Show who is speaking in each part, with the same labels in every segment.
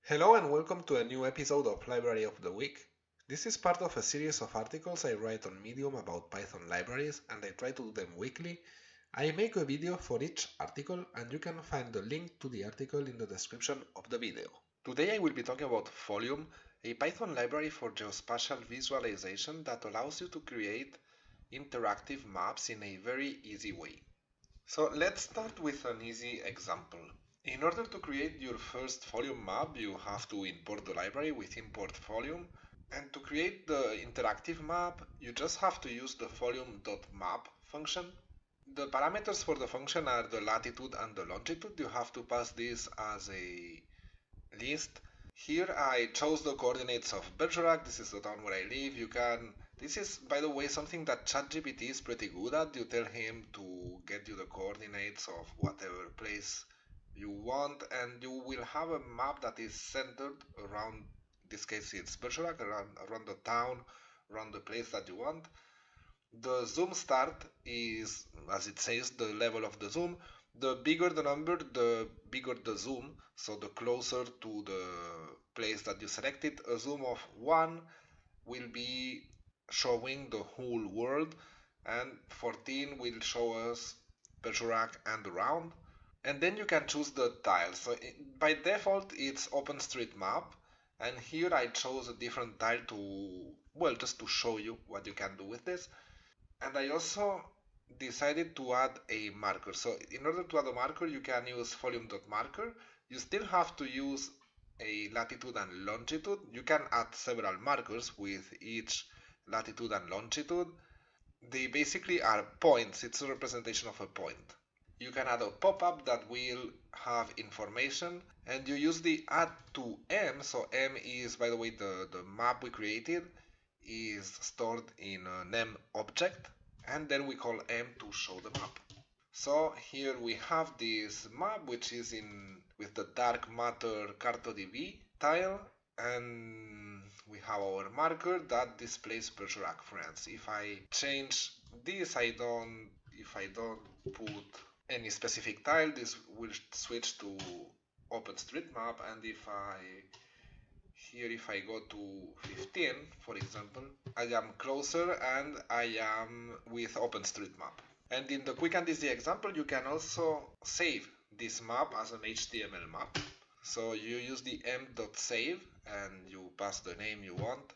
Speaker 1: Hello and welcome to a new episode of Library of the Week. This is part of a series of articles I write on Medium about Python libraries and I try to do them weekly. I make a video for each article and you can find the link to the article in the description of the video. Today I will be talking about Folium, a Python library for geospatial visualization that allows you to create interactive maps in a very easy way. So let's start with an easy example. In order to create your first Folium map, you have to import the library with import Folium. And to create the interactive map, you just have to use the folium.map function. The parameters for the function are the latitude and the longitude. You have to pass this as a list. Here I chose the coordinates of Bergerac. This is the town where I live. This is, by the way, something that ChatGPT is pretty good at. You tell him to get you the coordinates of whatever place you want, and you will have a map that is centered around, in this case it's Bergerac, around the town, around the place that you want. The zoom start is, as it says, the level of the zoom. The bigger the number, the bigger the zoom, so the closer to the place that you selected. A zoom of 1 will be showing the whole world, and 14 will show us Bergerac and around. And then you can choose the tile. So by default it's OpenStreetMap, and here I chose a different tile to, well, just to show you what you can do with this. And I also decided to add a marker. So in order to add a marker, you can use folium.marker. You still have to use a latitude and longitude. You can add several markers with each latitude and longitude. They basically are points. It's a representation of a point. You can add a pop-up that will have information, and you use the add to M. So M is, by the way, the map we created is stored in an M object, and then we call M to show the map. So here we have this map, which is with the dark matter CartoDB tile, and we have our marker that displays Bergerac, France. If I change this, if I don't put any specific tile, this will switch to OpenStreetMap, and if I go to 15, for example, I am closer and I am with OpenStreetMap. And in the quick and easy example, you can also save this map as an HTML map. So you use the m.save and you pass the name you want.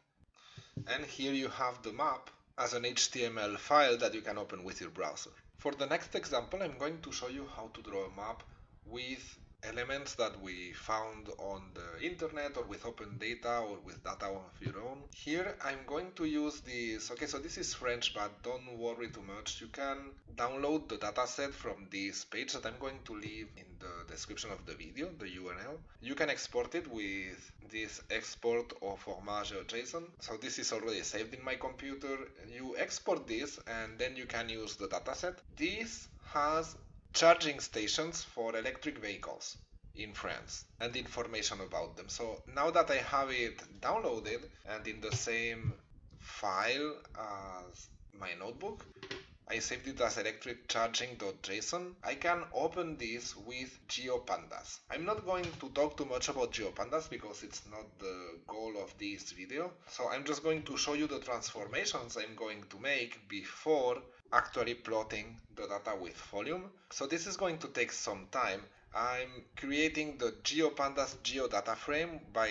Speaker 1: And here you have the map as an HTML file that you can open with your browser. For the next example, I'm going to show you how to draw a map with elements that we found on the internet or with open data or with data of your own. Here I'm going to use this. Okay, so this is French, but don't worry too much. You can download the dataset from this page that I'm going to leave in the description of the video, the URL. You can export it with this export au format GeoJSON. So this is already saved in my computer. You export this and then you can use the dataset. This has charging stations for electric vehicles in France and information about them. So now that I have it downloaded and in the same file as my notebook, I saved it as electriccharging.json. I can open this with GeoPandas. I'm not going to talk too much about GeoPandas because it's not the goal of this video. So I'm just going to show you the transformations I'm going to make before actually plotting the data with Folium. So this is going to take some time. I'm creating the GeoPandas geodata frame by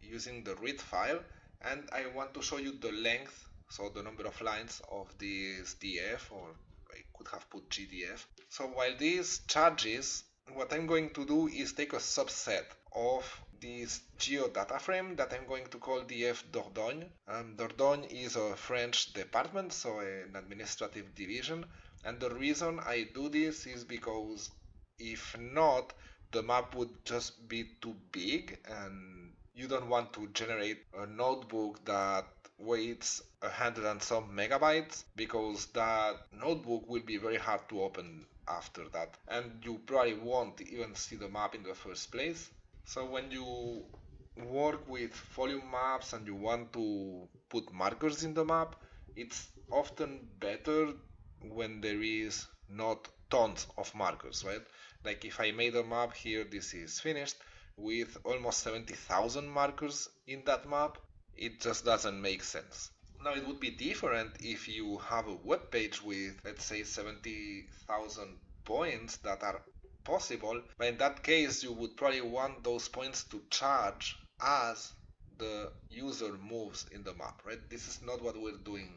Speaker 1: using the read file, and I want to show you the length, so the number of lines of this DF, or I could have put GDF. So while this charges, what I'm going to do is take a subset of this geodata frame that I'm going to call DF Dordogne. Dordogne is a French department, so an administrative division. And the reason I do this is because if not, the map would just be too big and you don't want to generate a notebook that weighs 100 and some megabytes, because that notebook will be very hard to open after that, and you probably won't even see the map in the first place. So when you work with Folium maps and you want to put markers in the map, it's often better when there is not tons of markers, right? Like if I made a map here, this is finished, with almost 70,000 markers in that map, it just doesn't make sense. Now it would be different if you have a web page with, let's say, 70,000 points that are possible, but in that case you would probably want those points to charge as the user moves in the map, right? This is not what we're doing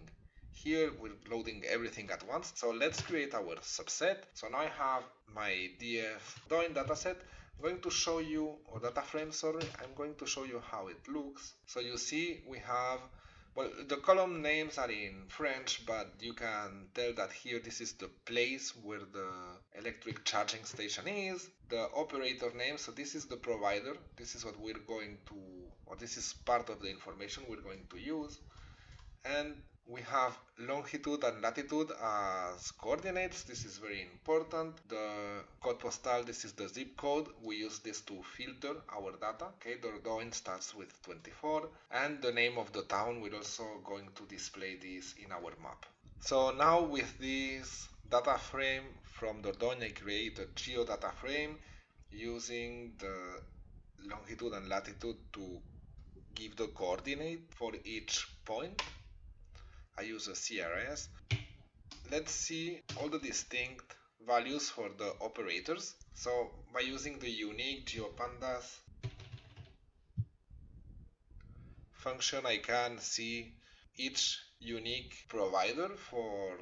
Speaker 1: here. We're loading everything at once. So let's create our subset. So now I have my df.doin dataset. I'm going to show you, or data frame, sorry, I'm going to show you how it looks. So you see we have, well, the column names are in French, but you can tell that here this is the place where the electric charging station is. The operator name, so this is the provider. This is what we're going to, or this is part of the information we're going to use. And we have longitude and latitude as coordinates. This is very important. The code postal, this is the zip code. We use this to filter our data. Okay, Dordogne starts with 24. And the name of the town, we're also going to display this in our map. So now with this data frame from Dordogne, I create a geodata frame using the longitude and latitude to give the coordinate for each point. I use a CRS. Let's see all the distinct values for the operators. So by using the unique GeoPandas function, I can see each unique provider for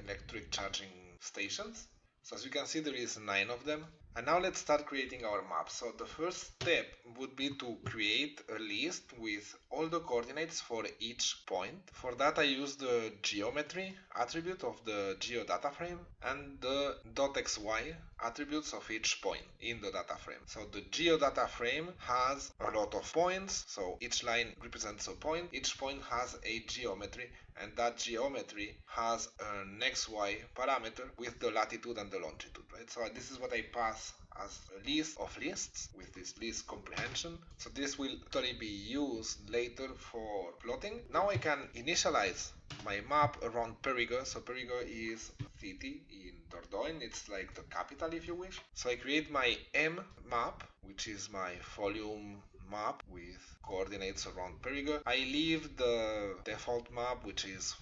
Speaker 1: electric charging stations. So as you can see, there is 9 of them. And now let's start creating our map. So the first step would be to create a list with all the coordinates for each point. For that I use the geometry attribute of the geodata frame and the .xy attributes of each point in the data frame. So the geodata frame has a lot of points, so each line represents a point. Each point has a geometry, and that geometry has an xy parameter with the latitude and the longitude, right? So this is what I pass as a list of lists with this list comprehension. So this will totally be used later for plotting. Now I can initialize my map around Périgueux. So Périgueux is a city in Dordogne. It's like the capital, if you wish. So I create my M map, which is my Folium map with coordinates around Périgueux. I leave the default map, which is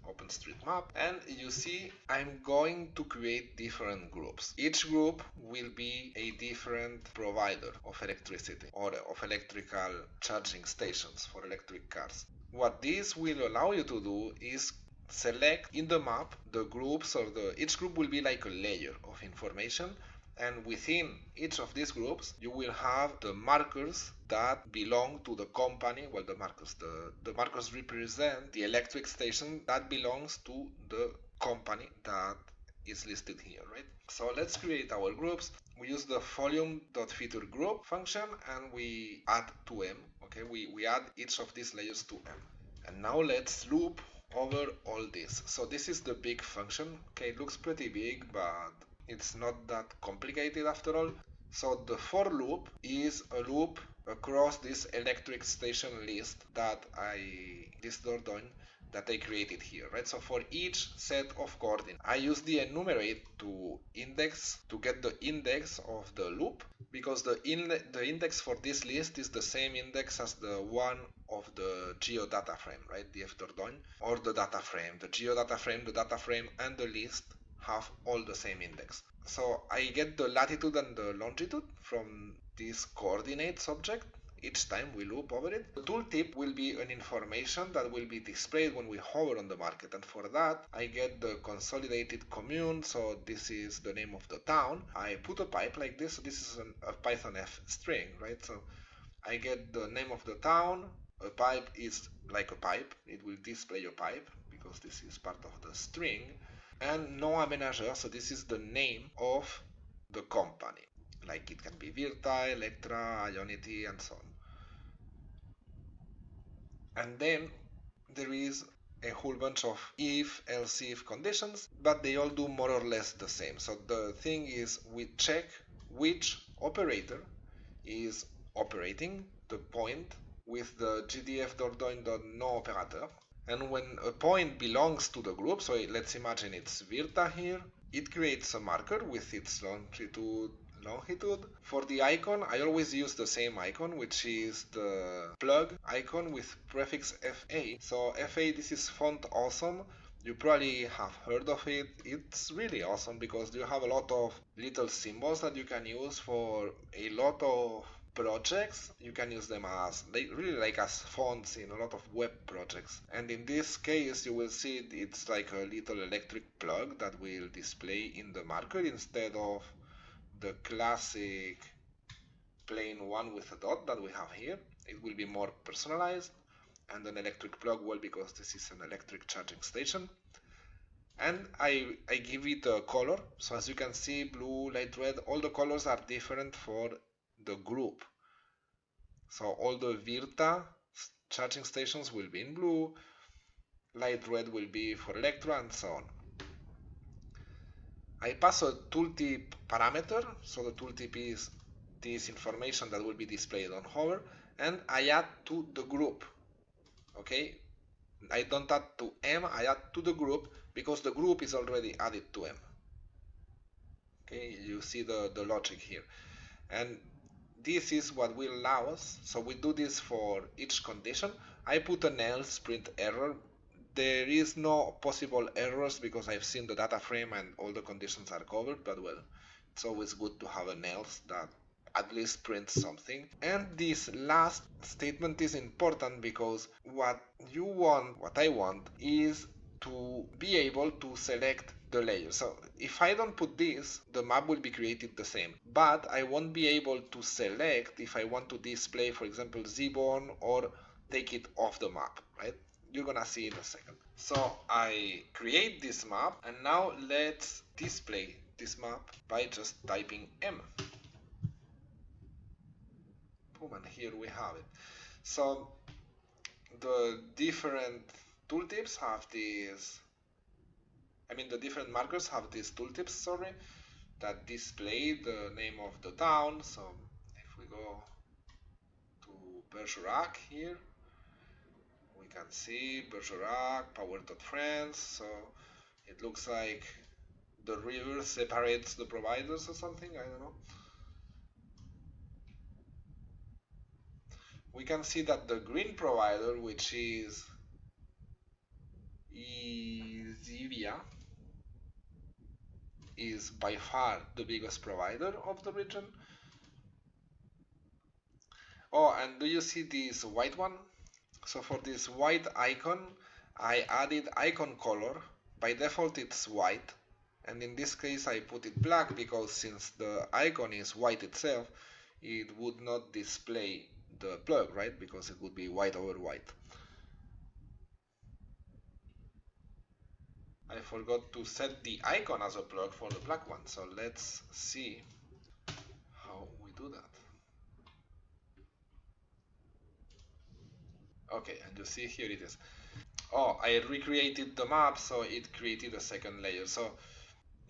Speaker 1: OpenStreetMap, and you see I'm going to create different groups. Each group will be a different provider of electricity or of electrical charging stations for electric cars. What this will allow you to do is select in the map the groups, or each group will be like a layer of information, and within each of these groups you will have the markers that belong to the company. Well, the markers represent the electric station that belongs to the company that is listed here, right? So let's create our groups. We use the folium.featureGroup function and we add to M. Okay, we add each of these layers to M. And now let's loop over all this. So this is the big function. Okay, it looks pretty big, but it's not that complicated after all. So the for loop is a loop across this electric station list that this Dordogne that I created here, right? So for each set of coordinates, I use the enumerate to get the index of the loop, because the index for this list is the same index as the one of the geodata frame, right? DF Dordogne, or the data frame. The geodata frame, the data frame, and the list have all the same index. So I get the latitude and the longitude from this coordinates object each time we loop over it. The tooltip will be an information that will be displayed when we hover on the market, and for that I get the consolidated commune. So this is the name of the town. I put a pipe like this. So this is a Python F string, right? So I get the name of the town. A pipe is like a pipe. It will display a pipe because this is part of the string. And no aménageur, so this is the name of the company. Like it can be Virta, Electra, Ionity, and so on. And then there is a whole bunch of if, else if conditions, but they all do more or less the same. So the thing is, we check which operator is operating the point with the gdf.dordogne.noOperateur. And when a point belongs to the group, so let's imagine it's Virta here, it creates a marker with its longitude, longitude. For the icon, I always use the same icon, which is the plug icon with prefix FA. So FA, this is font awesome. You probably have heard of it. It's really awesome because you have a lot of little symbols that you can use for a lot of projects. You can use them as really like as fonts in a lot of web projects. And in this case, you will see it's like a little electric plug that will display in the marker instead of the classic plain one with a dot that we have here. It will be more personalized, and an electric plug, well, because this is an electric charging station. And I give it a color. So as you can see, blue, light red, all the colors are different for the group. So all the Virta charging stations will be in blue, light red will be for Electra, and so on. I pass a tooltip parameter, so the tooltip is this information that will be displayed on hover, and I add to the group. Okay, I don't add to M, I add to the group because the group is already added to M. Okay, you see the logic here. And this is what will allow us, so we do this for each condition. I put an else print error. There is no possible errors because I've seen the data frame and all the conditions are covered, but well, it's always good to have an else that at least prints something. And this last statement is important because what I want is to be able to select the layer. So if I don't put this, the map will be created the same, but I won't be able to select if I want to display, for example, Zbone or take it off the map, right? You're gonna see in a second. So I create this map, and now let's display this map by just typing M. Boom, and here we have it. So the different tooltips have these, the different markers have these tooltips, sorry, that display the name of the town. So if we go to Bergerac here, we can see Bergerac, Power.France. So it looks like the river separates the providers or something, I don't know. We can see that the green provider, which is Zivia, is by far the biggest provider of the region. Oh, and do you see this white one? So for this white icon, I added icon color. By default it's white, and in this case I put it black because since the icon is white itself, it would not display the plug, right? Because it would be white over white. I forgot to set the icon as a plug for the black one, so let's see how we do that. Okay, and you see here it is. Oh, I recreated the map, so it created a second layer. So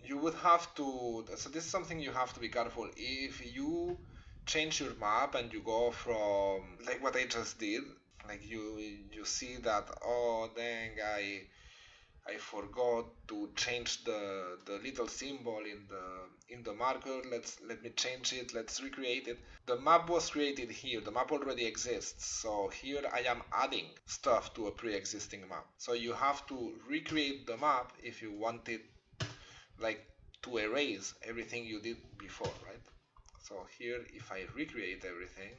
Speaker 1: you would have to, so this is something you have to be careful. If you change your map and you go from, like what I just did, like you see that, oh dang, I forgot to change the little symbol in the marker. Let me change it. Let's recreate it. The map was created here. The map already exists. So here I am adding stuff to a pre-existing map. So you have to recreate the map if you want it, like, to erase everything you did before, right? So here, if I recreate everything,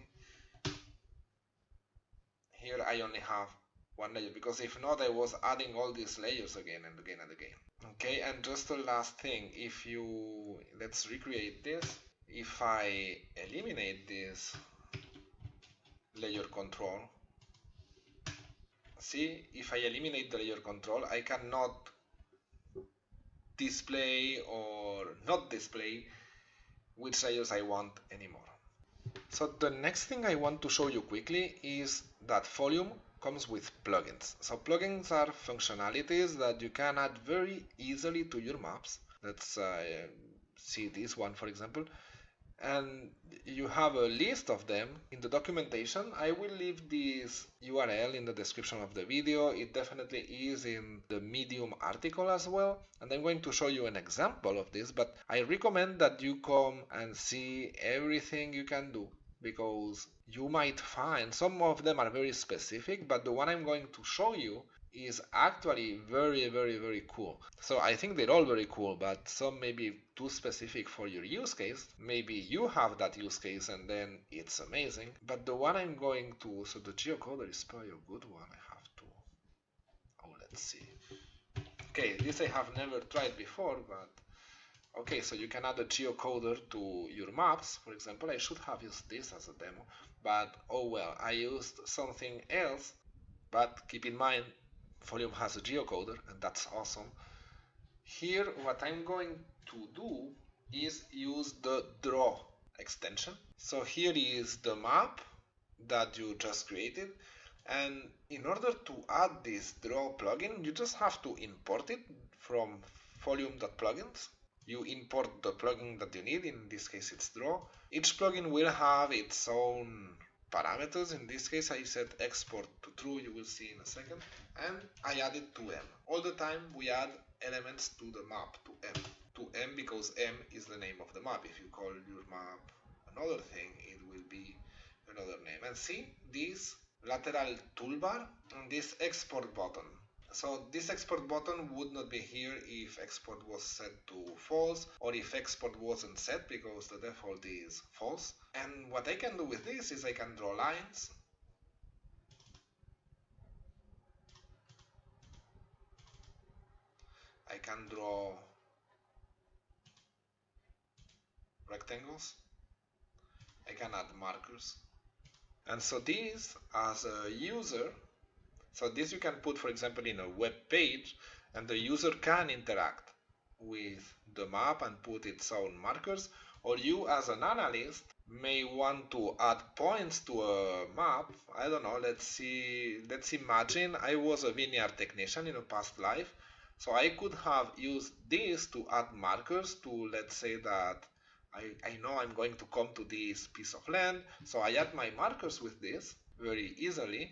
Speaker 1: here I only have one layer, because if not, I was adding all these layers again and again and again. Okay, and just the last thing, if you, let's recreate this. If I eliminate this layer control, see, if I eliminate the layer control, I cannot display or not display which layers I want anymore. So the next thing I want to show you quickly is that Folium comes with plugins. So plugins are functionalities that you can add very easily to your maps. Let's see this one, for example. and you have a list of them in the documentation. I will leave this URL in the description of the video. It definitely is in the Medium article as well, and I'm going to show you an example of this, but I recommend that you come and see everything you can do, because you might find some of them are very specific, but the one I'm going to show you is actually very cool. So I think they're all very cool, but some may be too specific for your use case. Maybe you have that use case and then it's amazing. But the one I'm going to, so the geocoder is probably a good one. I have to, oh, let's see. Okay, this I have never tried before, but okay, so you can add a geocoder to your maps. For example, I should have used this as a demo, but oh well, I used something else. But keep in mind, Folium has a geocoder, and that's awesome. Here, what I'm going to do is use the draw extension. So here is the map that you just created, and in order to add this draw plugin, you just have to import it from folium.plugins. You import the plugin that you need, in this case it's draw. Each plugin will have its own parameters. In this case I set export to true, you will see in a second, and I added to M. All the time we add elements to the map, to M because M is the name of the map. If you call your map another thing, it will be another name. And see this lateral toolbar and this export button. So this export button would not be here if export was set to false, or if export wasn't set, because the default is false. And what I can do with this is I can draw lines. I can draw rectangles. I can add markers. And so this, as a user, so this you can put, for example, in a web page, and the user can interact with the map and put its own markers. Or you, as an analyst, may want to add points to a map. I don't know, let's imagine I was a vineyard technician in a past life. So I could have used this to add markers to, let's say that I know I'm going to come to this piece of land. So I add my markers with this very easily,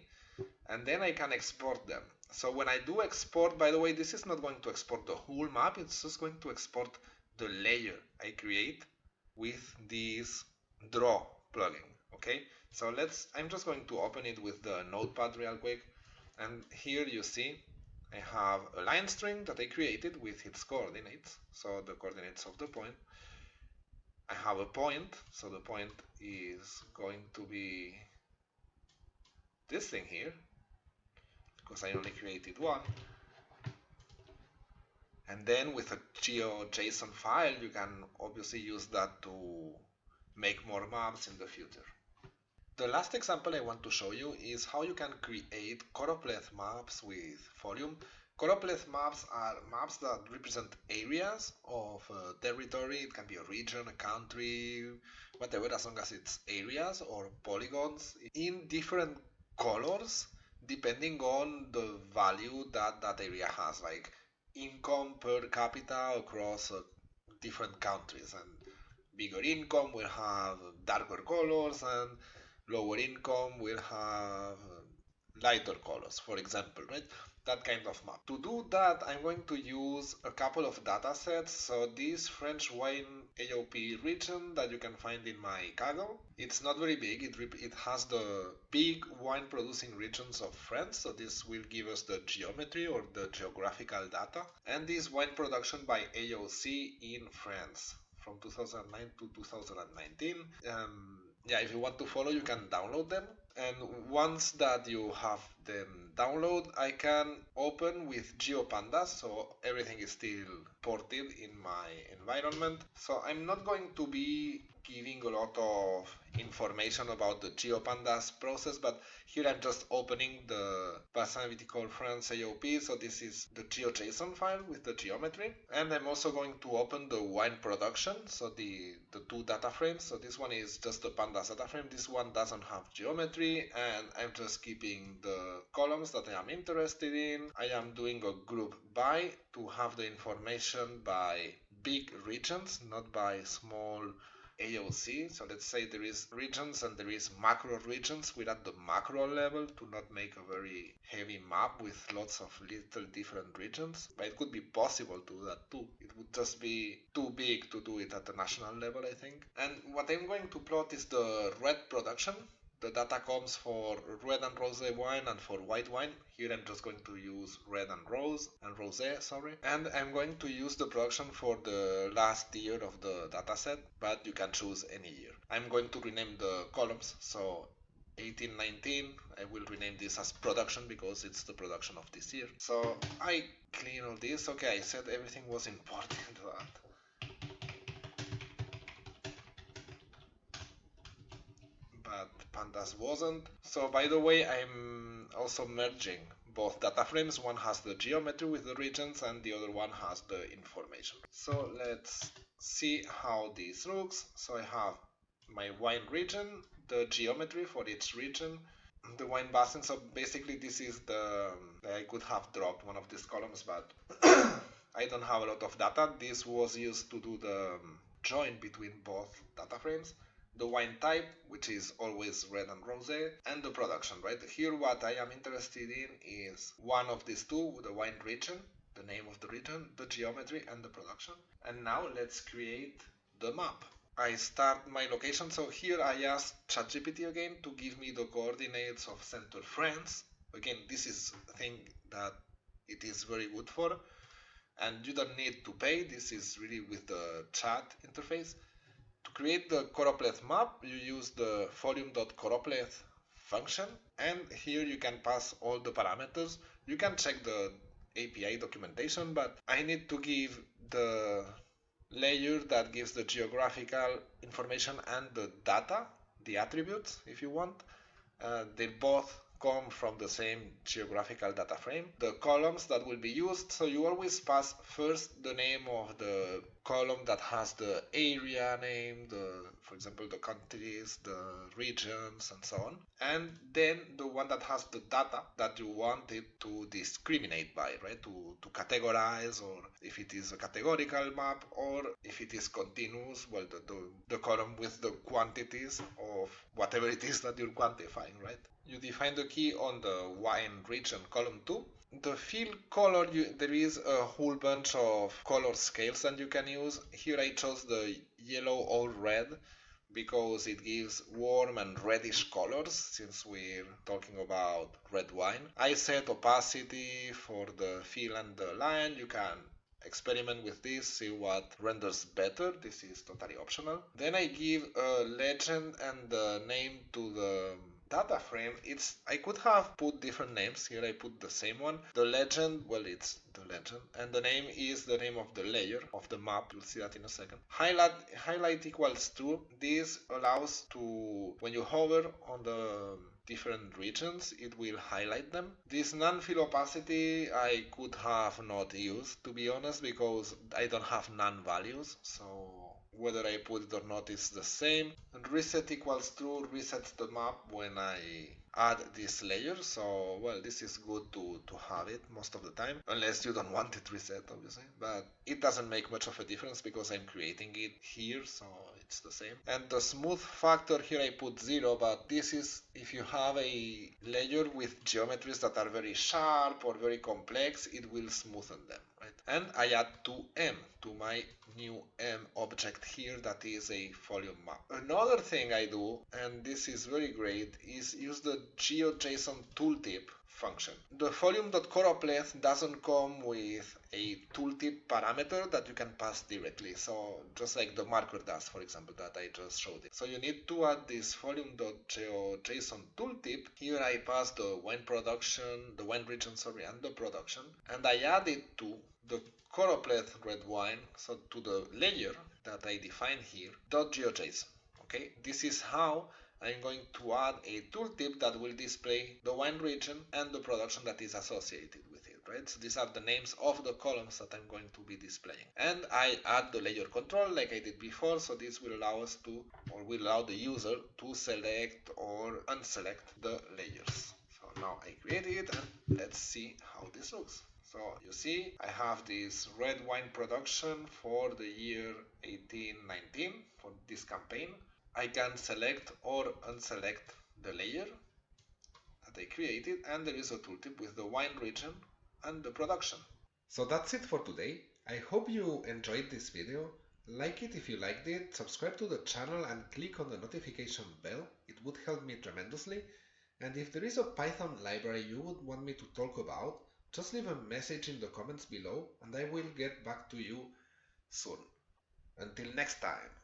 Speaker 1: and then I can export them. So when I do export, by the way, this is not going to export the whole map, it's just going to export the layer I create with this draw plugin. Okay, so I'm just going to open it with the notepad real quick, and here you see I have a line string that I created with its coordinates, so the coordinates of the point. I have a point, so the point is going to be this thing here, because I only created one. And then with a GeoJSON file, you can obviously use that to make more maps in the future. The last example I want to show you is how you can create choropleth maps with Folium. Choropleth maps are maps that represent areas of a territory. It can be a region, a country, whatever, as long as it's areas or polygons in different colors depending on the value that that area has, like income per capita across different countries. And bigger income will have darker colors, and lower income will have lighter colors, for example, right? That kind of map. To do that, I'm going to use a couple of data sets. So this French wine AOP region that you can find in my Kaggle, it's not very big. It has the big wine producing regions of France. So this will give us the geometry or the geographical data. And this wine production by AOC in France from 2009 to 2019. Yeah, if you want to follow, you can download them. And once that you have them download, I can open with GeoPandas, so everything is still ported in my environment. So I'm not going to be giving a lot of information about the GeoPandas process, but here I'm just opening the Bassin Viticole France AOP, so this is the GeoJSON file with the geometry. And I'm also going to open the wine production, so the two data frames. So this one is just the pandas data frame, this one doesn't have geometry, and I'm just keeping the columns that I am interested in. I am doing a group by to have the information by big regions, not by small AOC. So let's say there is regions and there is macro regions. We're at the macro level to not make a very heavy map with lots of little different regions. But it could be possible to do that too. It would just be too big to do it at the national level, I think. And what I'm going to plot is the red production. The data comes for red and rosé wine and for white wine. Here I'm just going to use red and rosé, sorry. And I'm going to use the production for the last year of the dataset, but you can choose any year. I'm going to rename the columns, so 1819, I will rename this as production because it's the production of this year. So I clean all this. Okay, I said everything was important to that. But pandas wasn't. So by the way, I'm also merging both data frames. One has the geometry with the regions and the other one has the information. So let's see how this looks. So I have my wine region, the geometry for each region, the wine basin. So basically this is I could have dropped one of these columns, but I don't have a lot of data. This was used to do the join between both data frames. The wine type, which is always red and rosé, and the production, right? Here what I am interested in is one of these two, the wine region, the name of the region, the geometry, and the production. And now let's create the map. I start my location, so here I ask ChatGPT again to give me the coordinates of center France. Again, this is a thing that it is very good for, and you don't need to pay. This is really with the chat interface. To create the choropleth map, you use the folium.choropleth function, and here you can pass all the parameters. You can check the API documentation, but I need to give the layer that gives the geographical information and the data, the attributes, if you want. They both come from the same geographical data frame. The columns that will be used, so you always pass first the name of the column that has the area name, for example, the countries, the regions, and so on. And then the one that has the data that you want it to discriminate by, right? To categorize, or if it is a categorical map, or if it is continuous, well, the column with the quantities of whatever it is that you're quantifying, right? You define the key on the wine region column 2. The fill color, there is a whole bunch of color scales that you can use. Here I chose the yellow or red because it gives warm and reddish colors since we're talking about red wine. I set opacity for the fill and the line. You can experiment with this, see what renders better. This is totally optional. Then I give a legend and the name to the data frame. I could have put different names. Here I put the same one. The legend, well, it's the legend, and the name is the name of the layer of the map. You'll see that in a second. Highlight equals true. This allows to, when you hover on the different regions, it will highlight them. This non-fill opacity I could have not used, to be honest, because I don't have none values, so whether I put it or not is the same. And reset equals true resets the map when I add this layer. So, well, this is good to have it most of the time, unless you don't want it reset, obviously. But it doesn't make much of a difference because I'm creating it here, so it's the same. And the smooth factor here I put 0, but this is if you have a layer with geometries that are very sharp or very complex, it will smoothen them, right? And I add 2M to my new M object here that is a Folium map. Another thing I do, and this is very great, is use the GeoJSON tooltip function. The folium.choropleth doesn't come with a tooltip parameter that you can pass directly, so just like the marker does, for example, that I just showed it. So you need to add this folium.geoJSON tooltip. Here I pass the wine production, the wine region, sorry, and the production, and I add it to the choropleth red wine, so to the layer that I define here, .geojson. Okay, this is how I'm going to add a tooltip that will display the wine region and the production that is associated with it, right? So these are the names of the columns that I'm going to be displaying. And I add the layer control like I did before, so this will allow us to, or will allow the user to select or unselect the layers. So now I create it and let's see how this looks. So you see, I have this red wine production for the year 1819 for this campaign. I can select or unselect the layer that I created, and there is a tooltip with the wine region and the production. So that's it for today. I hope you enjoyed this video. Like it if you liked it, subscribe to the channel and click on the notification bell. It would help me tremendously. And if there is a Python library you would want me to talk about, just leave a message in the comments below and I will get back to you soon. Until next time.